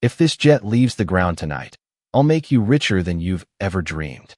If this jet leaves the ground tonight, I'll make you richer than you've ever dreamed."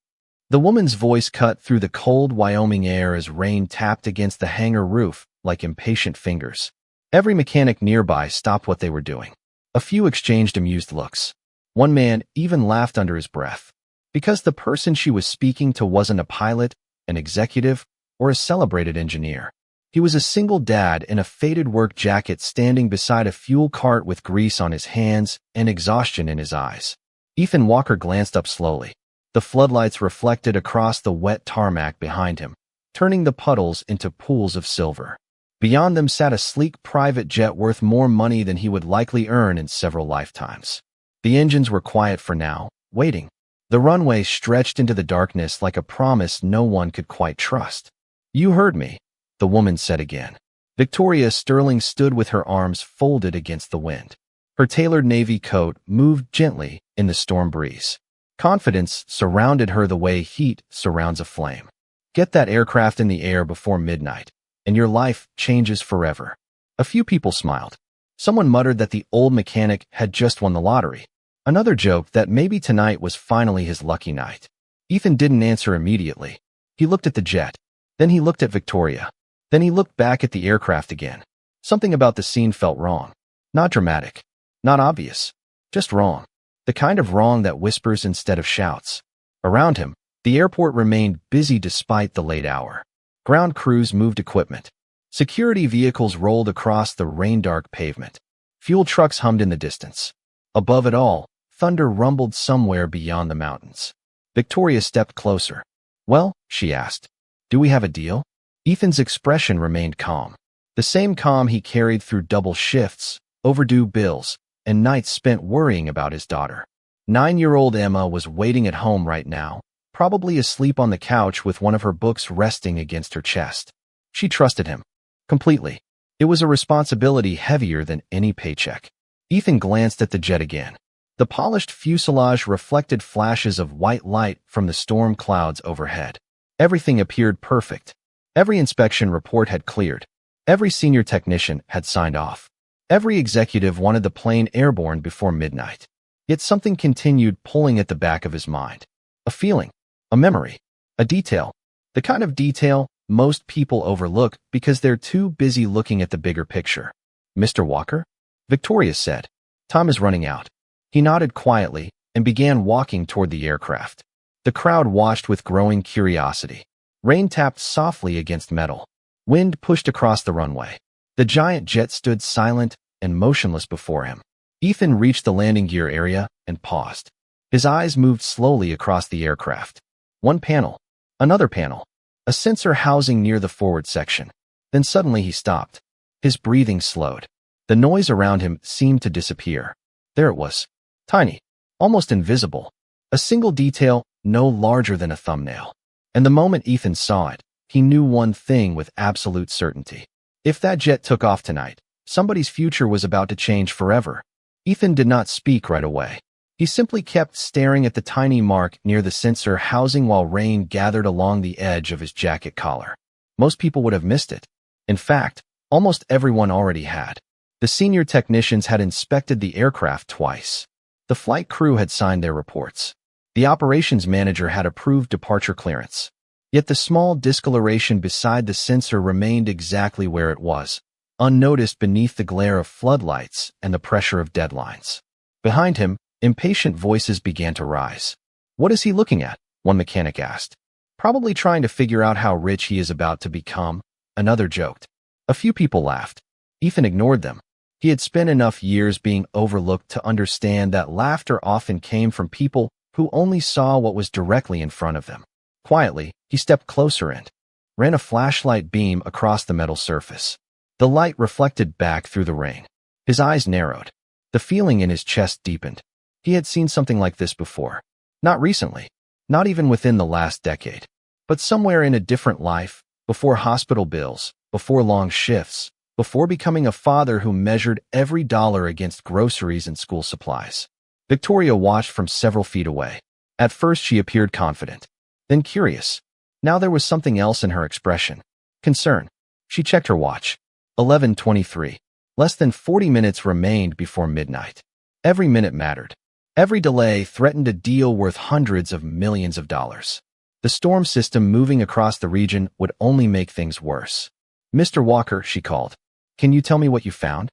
The woman's voice cut through the cold Wyoming air as rain tapped against the hangar roof like impatient fingers. Every mechanic nearby stopped what they were doing. A few exchanged amused looks. One man even laughed under his breath, because the person she was speaking to wasn't a pilot, an executive, or a celebrated engineer. He was a single dad in a faded work jacket standing beside a fuel cart with grease on his hands and exhaustion in his eyes. Ethan Walker glanced up slowly. The floodlights reflected across the wet tarmac behind him, turning the puddles into pools of silver. Beyond them sat a sleek private jet worth more money than he would likely earn in several lifetimes. The engines were quiet for now, waiting. The runway stretched into the darkness like a promise no one could quite trust. "You heard me," the woman said again. Victoria Sterling stood with her arms folded against the wind. Her tailored navy coat moved gently in the storm breeze. Confidence surrounded her the way heat surrounds a flame. "Get that aircraft in the air before midnight, and your life changes forever." A few people smiled. Someone muttered that the old mechanic had just won the lottery. Another joked that maybe tonight was finally his lucky night. Ethan didn't answer immediately. He looked at the jet. Then he looked at Victoria. Then he looked back at the aircraft again. Something about the scene felt wrong. Not dramatic. Not obvious. Just wrong. The kind of wrong that whispers instead of shouts. Around him, the airport remained busy despite the late hour. Ground crews moved equipment. Security vehicles rolled across the rain-dark pavement. Fuel trucks hummed in the distance. Above it all, thunder rumbled somewhere beyond the mountains. Victoria stepped closer. "Well," she asked, "do we have a deal?" Ethan's expression remained calm. The same calm he carried through double shifts, overdue bills, and nights spent worrying about his daughter. 9-year-old Emma was waiting at home right now, probably asleep on the couch with one of her books resting against her chest. She trusted him. Completely. It was a responsibility heavier than any paycheck. Ethan glanced at the jet again. The polished fuselage reflected flashes of white light from the storm clouds overhead. Everything appeared perfect. Every inspection report had cleared. Every senior technician had signed off. Every executive wanted the plane airborne before midnight. Yet something continued pulling at the back of his mind. A feeling, a memory, a detail. The kind of detail most people overlook because they're too busy looking at the bigger picture. "Mr. Walker?" Victoria said. "Time is running out." He nodded quietly and began walking toward the aircraft. The crowd watched with growing curiosity. Rain tapped softly against metal. Wind pushed across the runway. The giant jet stood silent and motionless before him. Ethan reached the landing gear area and paused. His eyes moved slowly across the aircraft. One panel, another panel, a sensor housing near the forward section. Then suddenly he stopped. His breathing slowed. The noise around him seemed to disappear. There it was. Tiny, almost invisible. A single detail no larger than a thumbnail. And the moment Ethan saw it, he knew one thing with absolute certainty. If that jet took off tonight, somebody's future was about to change forever. Ethan did not speak right away. He simply kept staring at the tiny mark near the sensor housing while rain gathered along the edge of his jacket collar. Most people would have missed it. In fact, almost everyone already had. The senior technicians had inspected the aircraft twice. The flight crew had signed their reports. The operations manager had approved departure clearance. Yet the small discoloration beside the sensor remained exactly where it was, unnoticed beneath the glare of floodlights and the pressure of deadlines. Behind him, impatient voices began to rise. "What is he looking at?" one mechanic asked. "Probably trying to figure out how rich he is about to become," another joked. A few people laughed. Ethan ignored them. He had spent enough years being overlooked to understand that laughter often came from people who only saw what was directly in front of them. Quietly, he stepped closer and ran a flashlight beam across the metal surface. The light reflected back through the rain. His eyes narrowed. The feeling in his chest deepened. He had seen something like this before. Not recently, not even within the last decade, but somewhere in a different life, before hospital bills, before long shifts, before becoming a father who measured every dollar against groceries and school supplies. Victoria watched from several feet away. At first she appeared confident, then curious. Now there was something else in her expression. Concern. She checked her watch. 11:23. Less than 40 minutes remained before midnight. Every minute mattered. Every delay threatened a deal worth hundreds of millions of dollars. The storm system moving across the region would only make things worse. "Mr. Walker," she called. "Can you tell me what you found?"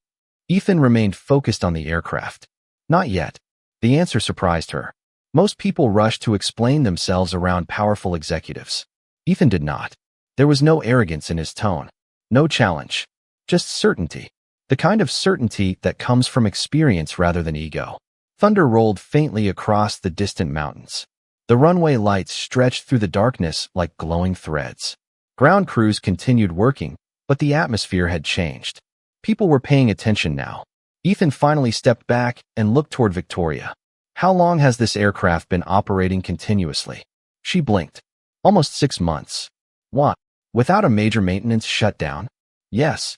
Ethan remained focused on the aircraft. Not yet. The answer surprised her. Most people rushed to explain themselves around powerful executives. Ethan did not. There was no arrogance in his tone. No challenge. Just certainty. The kind of certainty that comes from experience rather than ego. Thunder rolled faintly across the distant mountains. The runway lights stretched through the darkness like glowing threads. Ground crews continued working, but the atmosphere had changed. People were paying attention now. Ethan finally stepped back and looked toward Victoria. "How long has this aircraft been operating continuously?" She blinked. "Almost 6 months." "What? Without a major maintenance shutdown?" "Yes."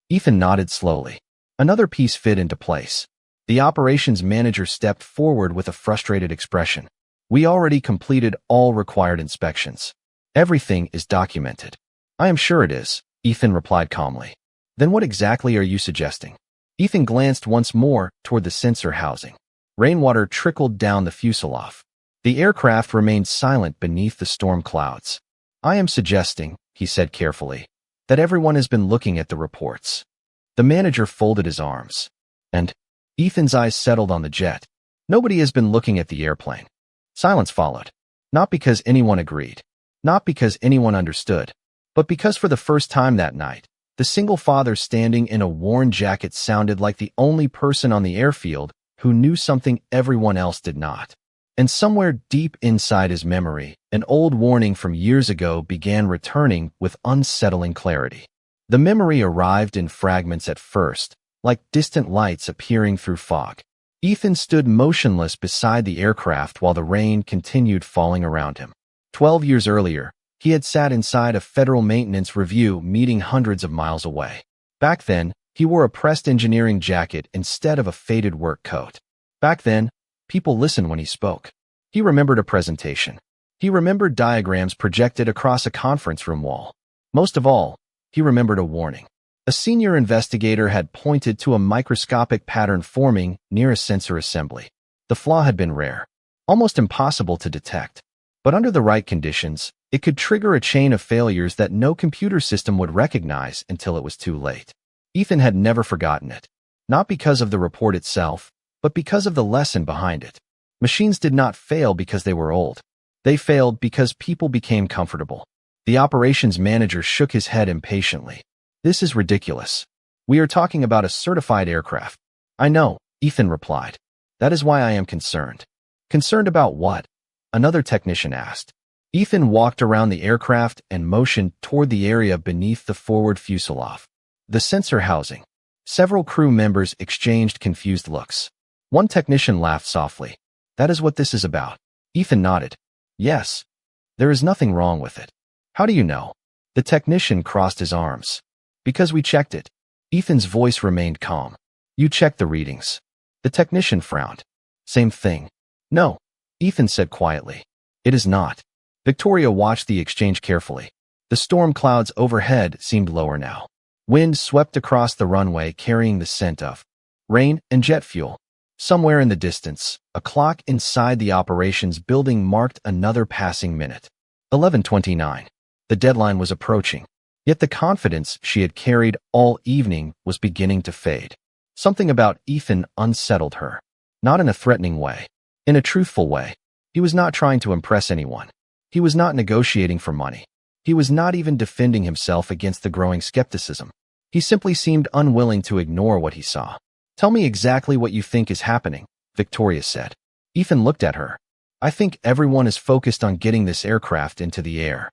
Ethan nodded slowly. Another piece fit into place. The operations manager stepped forward with a frustrated expression. "We already completed all required inspections. Everything is documented." "I am sure it is," Ethan replied calmly. "Then what exactly are you suggesting?" Ethan glanced once more toward the sensor housing. Rainwater trickled down the fuselage. The aircraft remained silent beneath the storm clouds. "I am suggesting," he said carefully, "that everyone has been looking at the reports." The manager folded his arms. "And?" Ethan's eyes settled on the jet. "Nobody has been looking at the airplane." Silence followed. Not because anyone agreed. Not because anyone understood. But because for the first time that night, the single father standing in a worn jacket sounded like the only person on the airfield who knew something everyone else did not. And somewhere deep inside his memory, an old warning from years ago began returning with unsettling clarity. The memory arrived in fragments at first, like distant lights appearing through fog. Ethan stood motionless beside the aircraft while the rain continued falling around him. 12 years earlier, he had sat inside a federal maintenance review meeting hundreds of miles away. Back then, he wore a pressed engineering jacket instead of a faded work coat. Back then, people listened when he spoke. He remembered a presentation. He remembered diagrams projected across a conference room wall. Most of all, he remembered a warning. A senior investigator had pointed to a microscopic pattern forming near a sensor assembly. The flaw had been rare, almost impossible to detect. But under the right conditions, it could trigger a chain of failures that no computer system would recognize until it was too late. Ethan had never forgotten it. Not because of the report itself, but because of the lesson behind it. Machines did not fail because they were old. They failed because people became comfortable. The operations manager shook his head impatiently. "This is ridiculous. We are talking about a certified aircraft." "I know," Ethan replied. "That is why I am concerned." "Concerned about what?" another technician asked. Ethan walked around the aircraft and motioned toward the area beneath the forward fuselage. The sensor housing. Several crew members exchanged confused looks. One technician laughed softly. "That is what this is about." Ethan nodded. "Yes. There is nothing wrong with it." "How do you know?" The technician crossed his arms. "Because we checked it." Ethan's voice remained calm. "You checked the readings." The technician frowned. "Same thing." "No," Ethan said quietly. "It is not." Victoria watched the exchange carefully. The storm clouds overhead seemed lower now. Wind swept across the runway carrying the scent of rain and jet fuel. Somewhere in the distance, a clock inside the operations building marked another passing minute. 11:29. The deadline was approaching. Yet the confidence she had carried all evening was beginning to fade. Something about Ethan unsettled her. Not in a threatening way. In a truthful way. He was not trying to impress anyone. He was not negotiating for money. He was not even defending himself against the growing skepticism. He simply seemed unwilling to ignore what he saw. "Tell me exactly what you think is happening," Victoria said. Ethan looked at her. "I think everyone is focused on getting this aircraft into the air."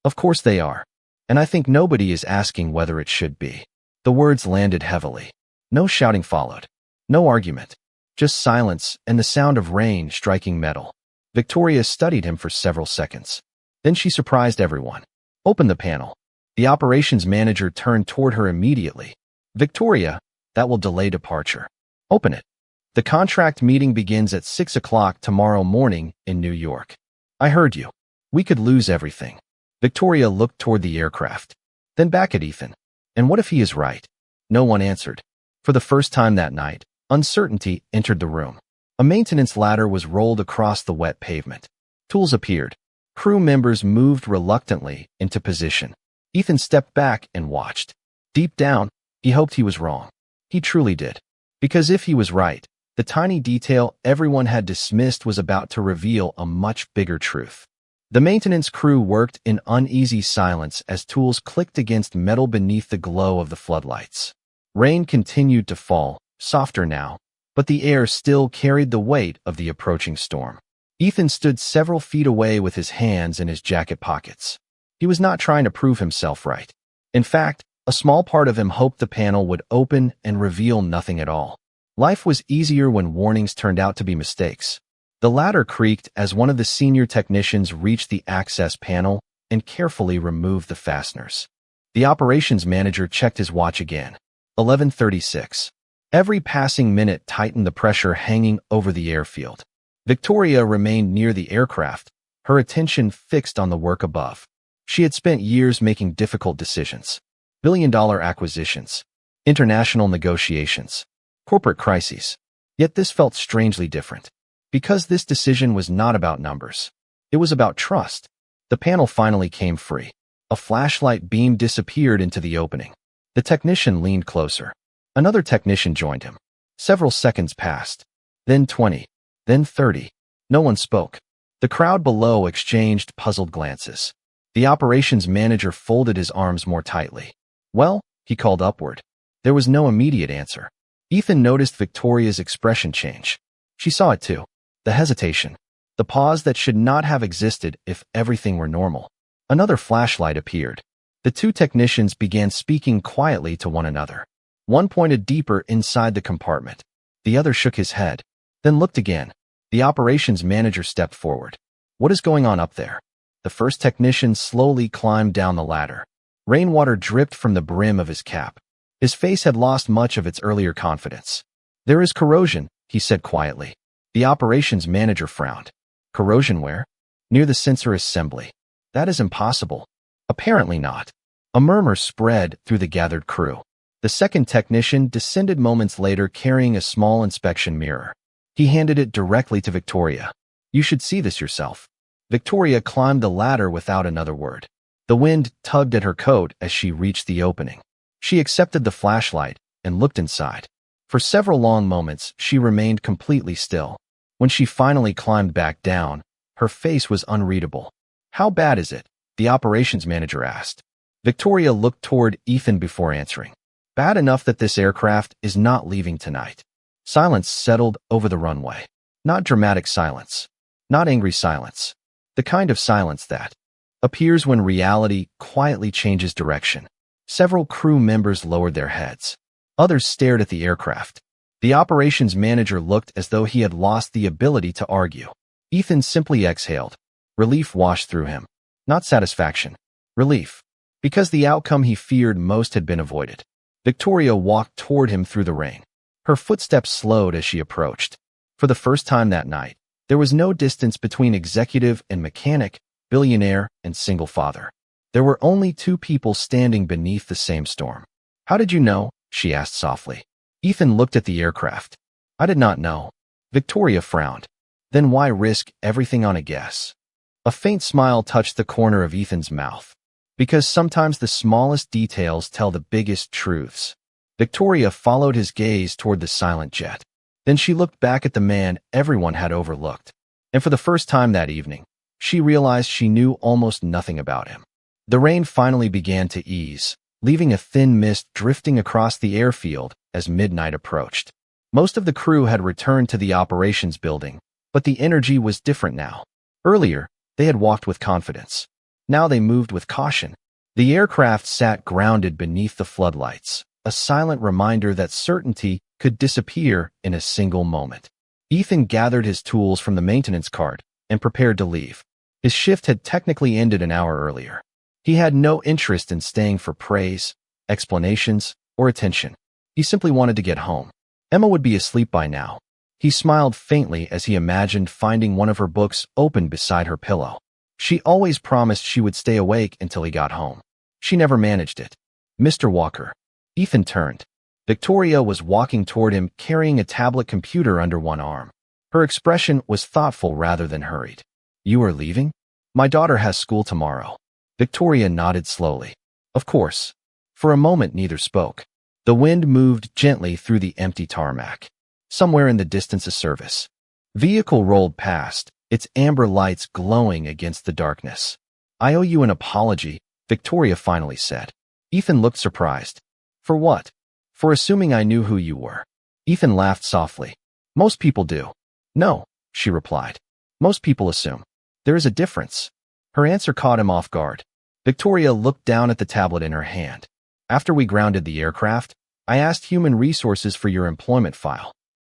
"Of course they are. And I think nobody is asking whether it should be." The words landed heavily. No shouting followed. No argument. Just silence and the sound of rain striking metal. Victoria studied him for several seconds. Then she surprised everyone. "Open the panel." The operations manager turned toward her immediately. "Victoria, that will delay departure. Open it. The contract meeting begins at 6 o'clock tomorrow morning in New York." "I heard you. We could lose everything." Victoria looked toward the aircraft. Then back at Ethan. "And what if he is right?" No one answered. For the first time that night, Uncertainty entered the room. A maintenance ladder was rolled across the wet pavement. Tools appeared. Crew members moved reluctantly into position. Ethan stepped back and watched. Deep down, he hoped he was wrong. He truly did. Because if he was right, the tiny detail everyone had dismissed was about to reveal a much bigger truth. The maintenance crew worked in uneasy silence as tools clicked against metal beneath the glow of the floodlights. Rain continued to fall, softer now, but the air still carried the weight of the approaching storm. Ethan stood several feet away with his hands in his jacket pockets. He was not trying to prove himself right. In fact, a small part of him hoped the panel would open and reveal nothing at all. Life was easier when warnings turned out to be mistakes. The ladder creaked as one of the senior technicians reached the access panel and carefully removed the fasteners. The operations manager checked his watch again. 11:36. Every passing minute tightened the pressure hanging over the airfield. Victoria remained near the aircraft, her attention fixed on the work above. She had spent years making difficult decisions. Billion-dollar acquisitions, international negotiations, corporate crises. Yet this felt strangely different. Because this decision was not about numbers. It was about trust. The panel finally came free. A flashlight beam disappeared into the opening. The technician leaned closer. Another technician joined him. Several seconds passed. Then 20. Then 30. No one spoke. The crowd below exchanged puzzled glances. The operations manager folded his arms more tightly. Well, he called upward. There was no immediate answer. Ethan noticed Victoria's expression change. She saw it too. The hesitation. The pause that should not have existed if everything were normal. Another flashlight appeared. The two technicians began speaking quietly to one another. One pointed deeper inside the compartment. The other shook his head, then looked again. The operations manager stepped forward. What is going on up there? The first technician slowly climbed down the ladder. Rainwater dripped from the brim of his cap. His face had lost much of its earlier confidence. There is corrosion, he said quietly. The operations manager frowned. Corrosion where? Near the sensor assembly. That is impossible. Apparently not. A murmur spread through the gathered crew. The second technician descended moments later carrying a small inspection mirror. He handed it directly to Victoria. You should see this yourself. Victoria climbed the ladder without another word. The wind tugged at her coat as she reached the opening. She accepted the flashlight and looked inside. For several long moments, she remained completely still. When she finally climbed back down, her face was unreadable. How bad is it? The operations manager asked. Victoria looked toward Ethan before answering. Bad enough that this aircraft is not leaving tonight. Silence settled over the runway. Not dramatic silence. Not angry silence. The kind of silence that appears when reality quietly changes direction. Several crew members lowered their heads. Others stared at the aircraft. The operations manager looked as though he had lost the ability to argue. Ethan simply exhaled. Relief washed through him. Not satisfaction. Relief. Because the outcome he feared most had been avoided. Victoria walked toward him through the rain. Her footsteps slowed as she approached. For the first time that night, there was no distance between executive and mechanic, billionaire and single father. There were only two people standing beneath the same storm. How did you know? She asked softly. Ethan looked at the aircraft. I did not know. Victoria frowned. Then why risk everything on a guess? A faint smile touched the corner of Ethan's mouth. Because sometimes the smallest details tell the biggest truths. Victoria followed his gaze toward the silent jet. Then she looked back at the man everyone had overlooked. And for the first time that evening, she realized she knew almost nothing about him. The rain finally began to ease, leaving a thin mist drifting across the airfield as midnight approached. Most of the crew had returned to the operations building, but the energy was different now. Earlier, they had walked with confidence. Now they moved with caution. The aircraft sat grounded beneath the floodlights, a silent reminder that certainty could disappear in a single moment. Ethan gathered his tools from the maintenance cart and prepared to leave. His shift had technically ended an hour earlier. He had no interest in staying for praise, explanations, or attention. He simply wanted to get home. Emma would be asleep by now. He smiled faintly as he imagined finding one of her books open beside her pillow. She always promised she would stay awake until he got home. She never managed it. Mr. Walker. Ethan turned. Victoria was walking toward him carrying a tablet computer under one arm. Her expression was thoughtful rather than hurried. You are leaving? My daughter has school tomorrow. Victoria nodded slowly. Of course. For a moment neither spoke. The wind moved gently through the empty tarmac. Somewhere in the distance a service vehicle rolled past, its amber lights glowing against the darkness. I owe you an apology, Victoria finally said. Ethan looked surprised. For what? For assuming I knew who you were. Ethan laughed softly. Most people do. No, she replied. Most people assume. There is a difference. Her answer caught him off guard. Victoria looked down at the tablet in her hand. After we grounded the aircraft, I asked Human Resources for your employment file.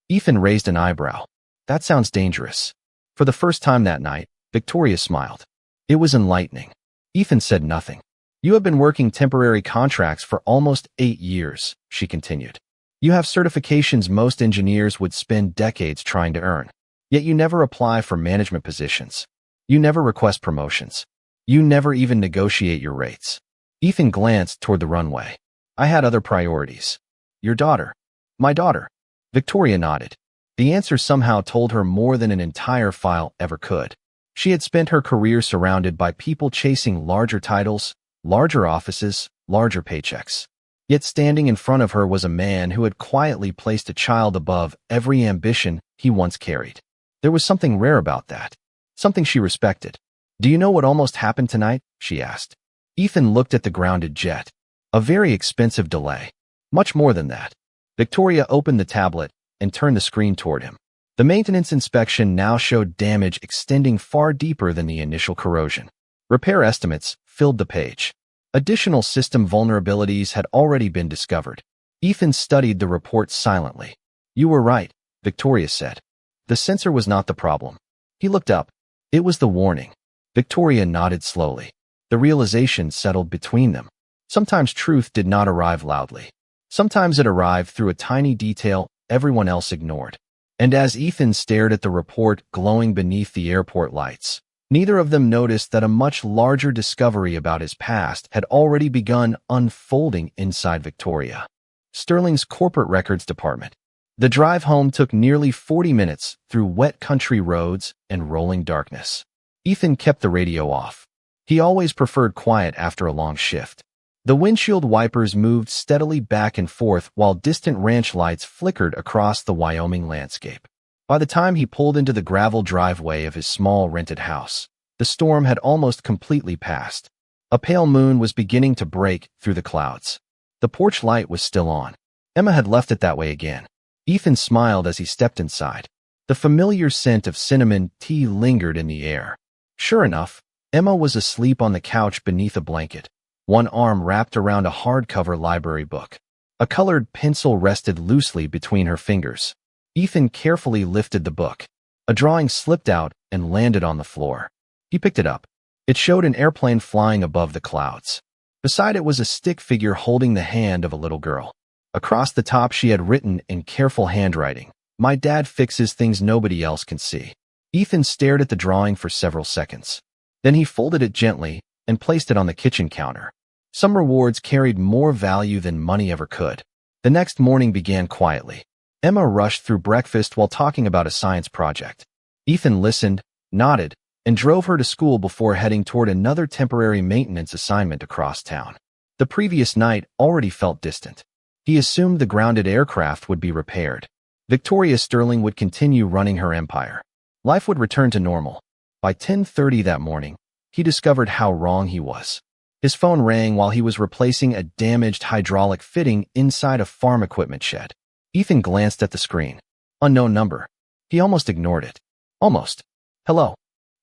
Ethan raised an eyebrow. That sounds dangerous. For the first time that night, Victoria smiled. It was enlightening. Ethan said nothing. You have been working temporary contracts for almost 8 years, she continued. You have certifications most engineers would spend decades trying to earn. Yet you never apply for management positions. You never request promotions. You never even negotiate your rates. Ethan glanced toward the runway. I had other priorities. Your daughter. My daughter. Victoria nodded. The answer somehow told her more than an entire file ever could. She had spent her career surrounded by people chasing larger titles, larger offices, larger paychecks. Yet standing in front of her was a man who had quietly placed a child above every ambition he once carried. There was something rare about that. Something she respected. Do you know what almost happened tonight? She asked. Ethan looked at the grounded jet. A very expensive delay. Much more than that. Victoria opened the tablet and turned the screen toward him. The maintenance inspection now showed damage extending far deeper than the initial corrosion. Repair estimates filled the page. Additional system vulnerabilities had already been discovered. Ethan studied the report silently. You were right, Victoria said. The sensor was not the problem. He looked up. It was the warning. Victoria nodded slowly. The realization settled between them. Sometimes truth did not arrive loudly. Sometimes it arrived through a tiny detail everyone else ignored. And as Ethan stared at the report glowing beneath the airport lights, neither of them noticed that a much larger discovery about his past had already begun unfolding inside Victoria. Sterling's corporate records department. The drive home took nearly 40 minutes through wet country roads and rolling darkness. Ethan kept the radio off. He always preferred quiet after a long shift. The windshield wipers moved steadily back and forth while distant ranch lights flickered across the Wyoming landscape. By the time he pulled into the gravel driveway of his small rented house, the storm had almost completely passed. A pale moon was beginning to break through the clouds. The porch light was still on. Emma had left it that way again. Ethan smiled as he stepped inside. The familiar scent of cinnamon tea lingered in the air. Sure enough, Emma was asleep on the couch beneath a blanket, one arm wrapped around a hardcover library book. A colored pencil rested loosely between her fingers. Ethan carefully lifted the book. A drawing slipped out and landed on the floor. He picked it up. It showed an airplane flying above the clouds. Beside it was a stick figure holding the hand of a little girl. Across the top she had written in careful handwriting, "My dad fixes things nobody else can see." Ethan stared at the drawing for several seconds. Then he folded it gently and placed it on the kitchen counter. Some rewards carried more value than money ever could. The next morning began quietly. Emma rushed through breakfast while talking about a science project. Ethan listened, nodded, and drove her to school before heading toward another temporary maintenance assignment across town. The previous night already felt distant. He assumed the grounded aircraft would be repaired. Victoria Sterling would continue running her empire. Life would return to normal. By 10:30 that morning, he discovered how wrong he was. His phone rang while he was replacing a damaged hydraulic fitting inside a farm equipment shed. Ethan glanced at the screen. Unknown number. He almost ignored it. Almost. Hello.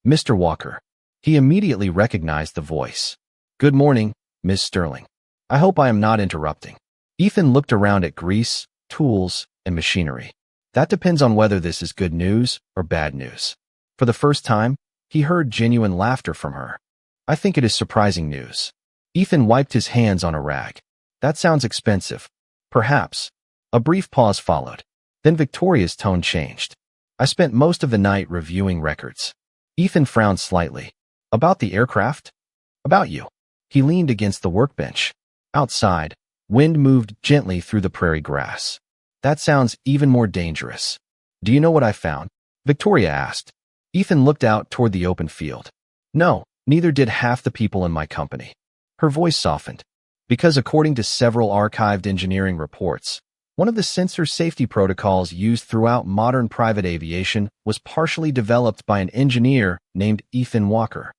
Mr. Walker. He immediately recognized the voice. Good morning, Miss Sterling. I hope I am not interrupting. Ethan looked around at grease, tools, and machinery. That depends on whether this is good news or bad news. For the first time, he heard genuine laughter from her. I think it is surprising news. Ethan wiped his hands on a rag. That sounds expensive. Perhaps. A brief pause followed. Then Victoria's tone changed. I spent most of the night reviewing records. Ethan frowned slightly. About the aircraft? About you. He leaned against the workbench. Outside, Wind moved gently through the prairie grass. That sounds even more dangerous. Do you know what I found? Victoria asked. Ethan looked out toward the open field. No, neither did half the people in my company. Her voice softened. Because according to several archived engineering reports, one of the sensor safety protocols used throughout modern private aviation was partially developed by an engineer named Ethan Walker.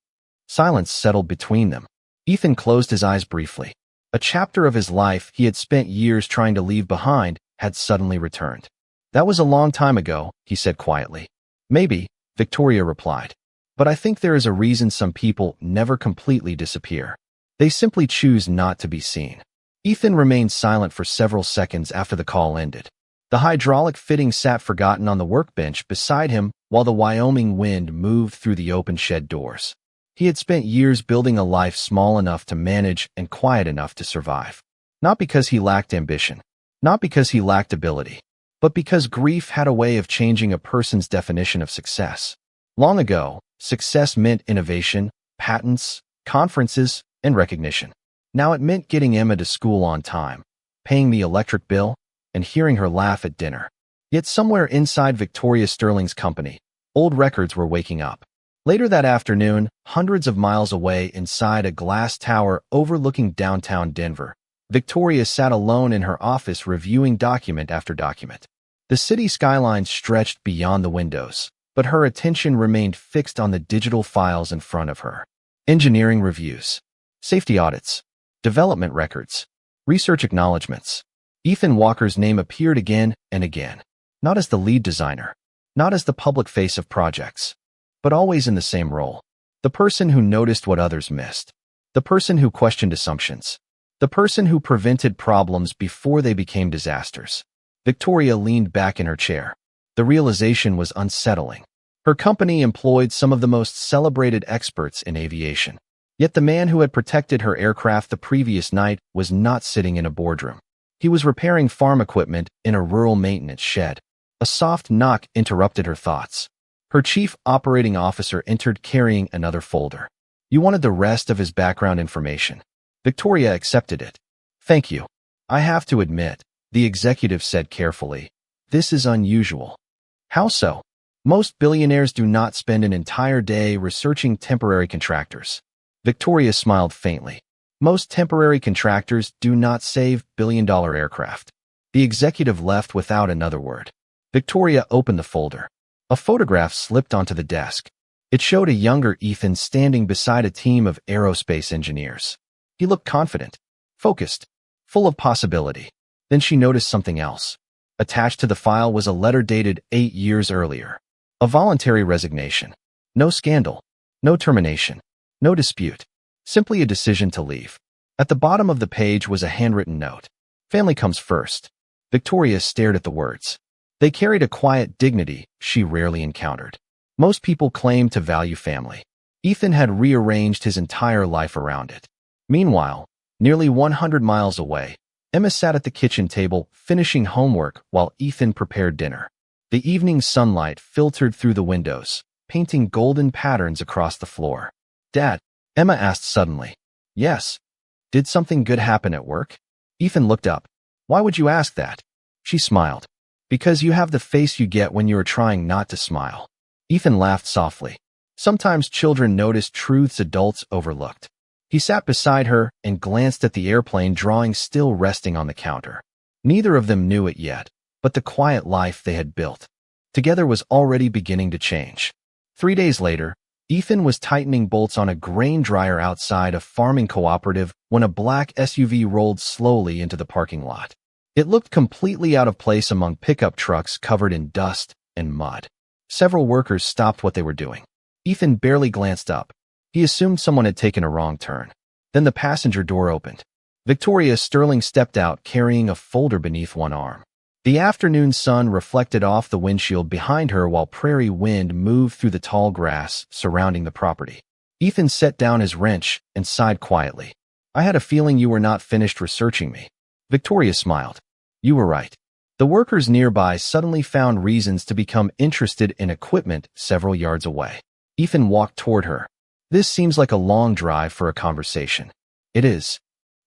Silence settled between them. Ethan closed his eyes briefly. A chapter of his life he had spent years trying to leave behind had suddenly returned. That was a long time ago, he said quietly. Maybe, Victoria replied. But I think there is a reason some people never completely disappear. They simply choose not to be seen. Ethan remained silent for several seconds after the call ended. The hydraulic fitting sat forgotten on the workbench beside him while the Wyoming wind moved through the open shed doors. He had spent years building a life small enough to manage and quiet enough to survive. Not because he lacked ambition, not because he lacked ability, but because grief had a way of changing a person's definition of success. Long ago, success meant innovation, patents, conferences, and recognition. Now it meant getting Emma to school on time, paying the electric bill, and hearing her laugh at dinner. Yet somewhere inside Victoria Sterling's company, old records were waking up. Later that afternoon, hundreds of miles away inside a glass tower overlooking downtown Denver, Victoria sat alone in her office reviewing document after document. The city skyline stretched beyond the windows, but her attention remained fixed on the digital files in front of her. Engineering reviews, safety audits, development records, research acknowledgments. Ethan Walker's name appeared again and again, not as the lead designer, not as the public face of projects, but always in the same role. The person who noticed what others missed, the person who questioned assumptions, the person who prevented problems before they became disasters. Victoria leaned back in her chair. The realization was unsettling. Her company employed some of the most celebrated experts in aviation. Yet the man who had protected her aircraft the previous night was not sitting in a boardroom. He was repairing farm equipment in a rural maintenance shed. A soft knock interrupted her thoughts. Her chief operating officer entered carrying another folder. You wanted the rest of his background information. Victoria accepted it. Thank you. I have to admit, the executive said carefully, this is unusual. How so? Most billionaires do not spend an entire day researching temporary contractors. Victoria smiled faintly. Most temporary contractors do not save billion-dollar aircraft. The executive left without another word. Victoria opened the folder. A photograph slipped onto the desk. It showed a younger Ethan standing beside a team of aerospace engineers. He looked confident, focused, full of possibility. Then she noticed something else. Attached to the file was a letter dated 8 years earlier. A voluntary resignation. No scandal. No termination. No dispute. Simply a decision to leave. At the bottom of the page was a handwritten note. Family comes first. Victoria stared at the words. They carried a quiet dignity she rarely encountered. Most people claim to value family. Ethan had rearranged his entire life around it. Meanwhile, nearly 100 miles away, Emma sat at the kitchen table finishing homework while Ethan prepared dinner. The evening sunlight filtered through the windows, painting golden patterns across the floor. Dad, Emma asked suddenly. Yes. Did something good happen at work? Ethan looked up. Why would you ask that? She smiled. Because you have the face you get when you are trying not to smile. Ethan laughed softly. Sometimes children notice truths adults overlooked. He sat beside her and glanced at the airplane drawing still resting on the counter. Neither of them knew it yet, but the quiet life they had built together was already beginning to change. 3 days later, Ethan was tightening bolts on a grain dryer outside a farming cooperative when a black SUV rolled slowly into the parking lot. It looked completely out of place among pickup trucks covered in dust and mud. Several workers stopped what they were doing. Ethan barely glanced up. He assumed someone had taken a wrong turn. Then the passenger door opened. Victoria Sterling stepped out carrying a folder beneath one arm. The afternoon sun reflected off the windshield behind her while prairie wind moved through the tall grass surrounding the property. Ethan set down his wrench and sighed quietly. I had a feeling you were not finished researching me. Victoria smiled. You were right. The workers nearby suddenly found reasons to become interested in equipment several yards away. Ethan walked toward her. This seems like a long drive for a conversation. It is.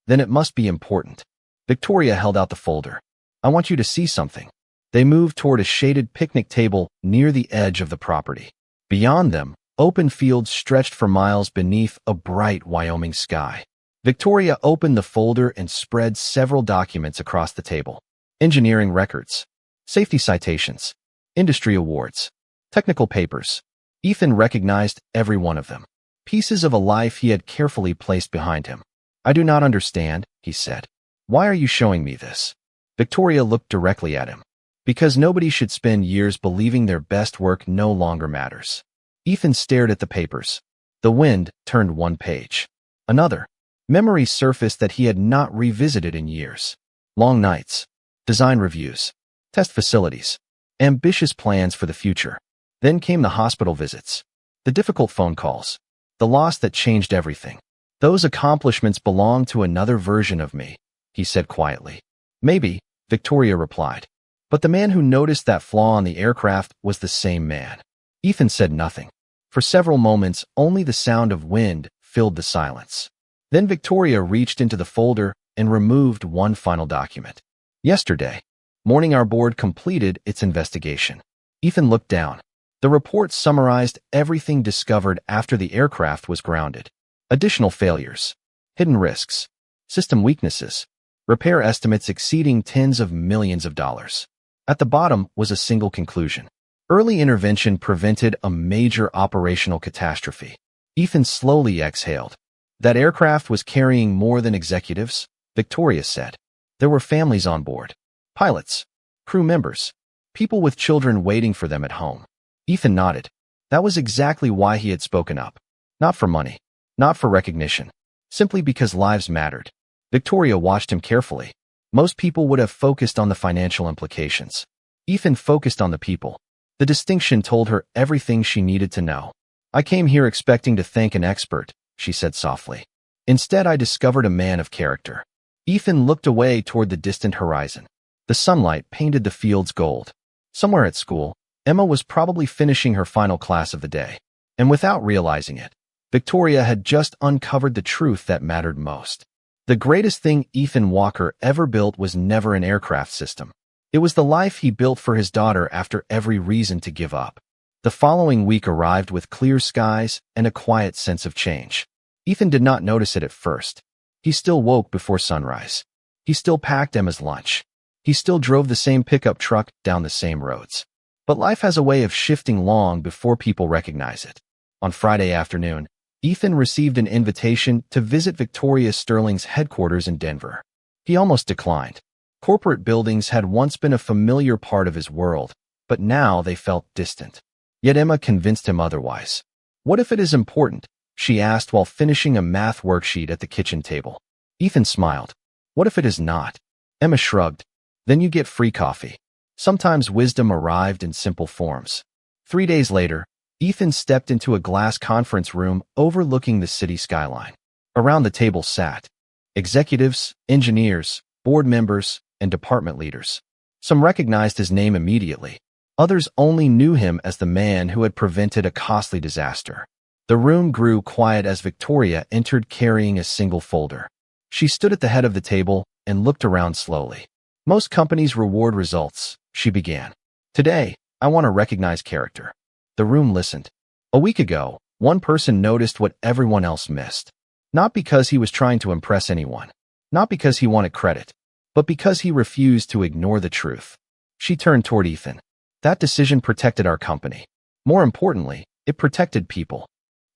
Then it must be important. Victoria held out the folder. I want you to see something. They moved toward a shaded picnic table near the edge of the property. Beyond them, open fields stretched for miles beneath a bright Wyoming sky. Victoria opened the folder and spread several documents across the table. Engineering records, safety citations, industry awards, technical papers. Ethan recognized every one of them. Pieces of a life he had carefully placed behind him. I do not understand, he said. Why are you showing me this? Victoria looked directly at him. Because nobody should spend years believing their best work no longer matters. Ethan stared at the papers. The wind turned one page. Another. Memories surfaced that he had not revisited in years. Long nights. Design reviews. Test facilities. Ambitious plans for the future. Then came the hospital visits. The difficult phone calls. The loss that changed everything. Those accomplishments belong to another version of me, he said quietly. Maybe, Victoria replied. But the man who noticed that flaw on the aircraft was the same man. Ethan said nothing. For several moments, only the sound of wind filled the silence. Then Victoria reached into the folder and removed one final document. Yesterday morning, our board completed its investigation. Ethan looked down. The report summarized everything discovered after the aircraft was grounded. Additional failures, hidden risks, system weaknesses, repair estimates exceeding tens of millions of dollars. At the bottom was a single conclusion. Early intervention prevented a major operational catastrophe. Ethan slowly exhaled. That aircraft was carrying more than executives, Victoria said. There were families on board. Pilots, crew members, people with children waiting for them at home. Ethan nodded. That was exactly why he had spoken up. Not for money, not for recognition, simply because lives mattered. Victoria watched him carefully. Most people would have focused on the financial implications. Ethan focused on the people. The distinction told her everything she needed to know. I came here expecting to thank an expert, she said softly. Instead, I discovered a man of character. Ethan looked away toward the distant horizon. The sunlight painted the fields gold. Somewhere at school, Emma was probably finishing her final class of the day. And without realizing it, Victoria had just uncovered the truth that mattered most. The greatest thing Ethan Walker ever built was never an aircraft system. It was the life he built for his daughter after every reason to give up. The following week arrived with clear skies and a quiet sense of change. Ethan did not notice it at first. He still woke before sunrise. He still packed Emma's lunch. He still drove the same pickup truck down the same roads. But life has a way of shifting long before people recognize it. On Friday afternoon, Ethan received an invitation to visit Victoria Sterling's headquarters in Denver. He almost declined. Corporate buildings had once been a familiar part of his world, but now they felt distant. Yet Emma convinced him otherwise. What if it is important? She asked while finishing a math worksheet at the kitchen table. Ethan smiled. What if it is not? Emma shrugged. Then you get free coffee. Sometimes wisdom arrived in simple forms. 3 days later, Ethan stepped into a glass conference room overlooking the city skyline. Around the table sat executives, engineers, board members, and department leaders. Some recognized his name immediately. Others only knew him as the man who had prevented a costly disaster. The room grew quiet as Victoria entered carrying a single folder. She stood at the head of the table and looked around slowly. Most companies reward results, she began. Today, I want to recognize character. The room listened. A week ago, one person noticed what everyone else missed. Not because he was trying to impress anyone. Not because he wanted credit. But because he refused to ignore the truth. She turned toward Ethan. That decision protected our company. More importantly, it protected people.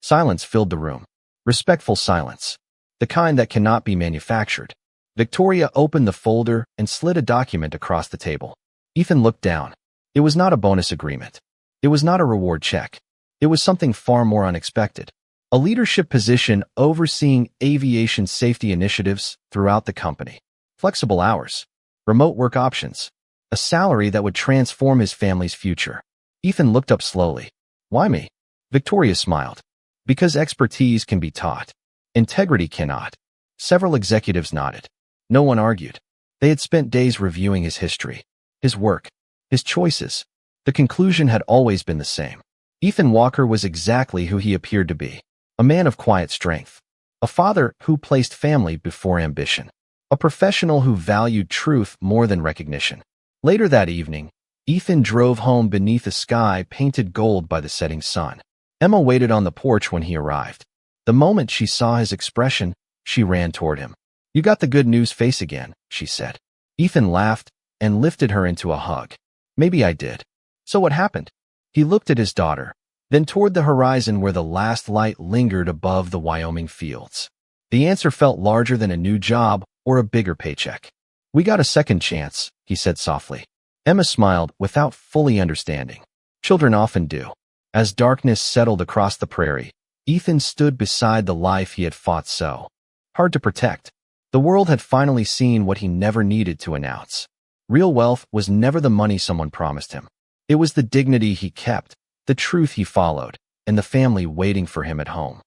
Silence filled the room. Respectful silence. The kind that cannot be manufactured. Victoria opened the folder and slid a document across the table. Ethan looked down. It was not a bonus agreement. It was not a reward check. It was something far more unexpected. A leadership position overseeing aviation safety initiatives throughout the company. Flexible hours. Remote work options. A salary that would transform his family's future. Ethan looked up slowly. Why me? Victoria smiled. Because expertise can be taught. Integrity cannot. Several executives nodded. No one argued. They had spent days reviewing his history, his work, his choices. The conclusion had always been the same. Ethan Walker was exactly who he appeared to be. A man of quiet strength. A father who placed family before ambition. a professional who valued truth more than recognition. Later that evening, Ethan drove home beneath a sky painted gold by the setting sun. Emma waited on the porch when he arrived. The moment she saw his expression, she ran toward him. "You got the good news face again," she said. Ethan laughed and lifted her into a hug. "Maybe I did. So what happened?" He looked at his daughter, then toward the horizon where the last light lingered above the Wyoming fields. The answer felt larger than a new job or a bigger paycheck. "We got a second chance," he said softly. Emma smiled without fully understanding. Children often do. As darkness settled across the prairie, Ethan stood beside the life he had fought so hard to protect. The world had finally seen what he never needed to announce. Real wealth was never the money someone promised him. It was the dignity he kept, the truth he followed, and the family waiting for him at home.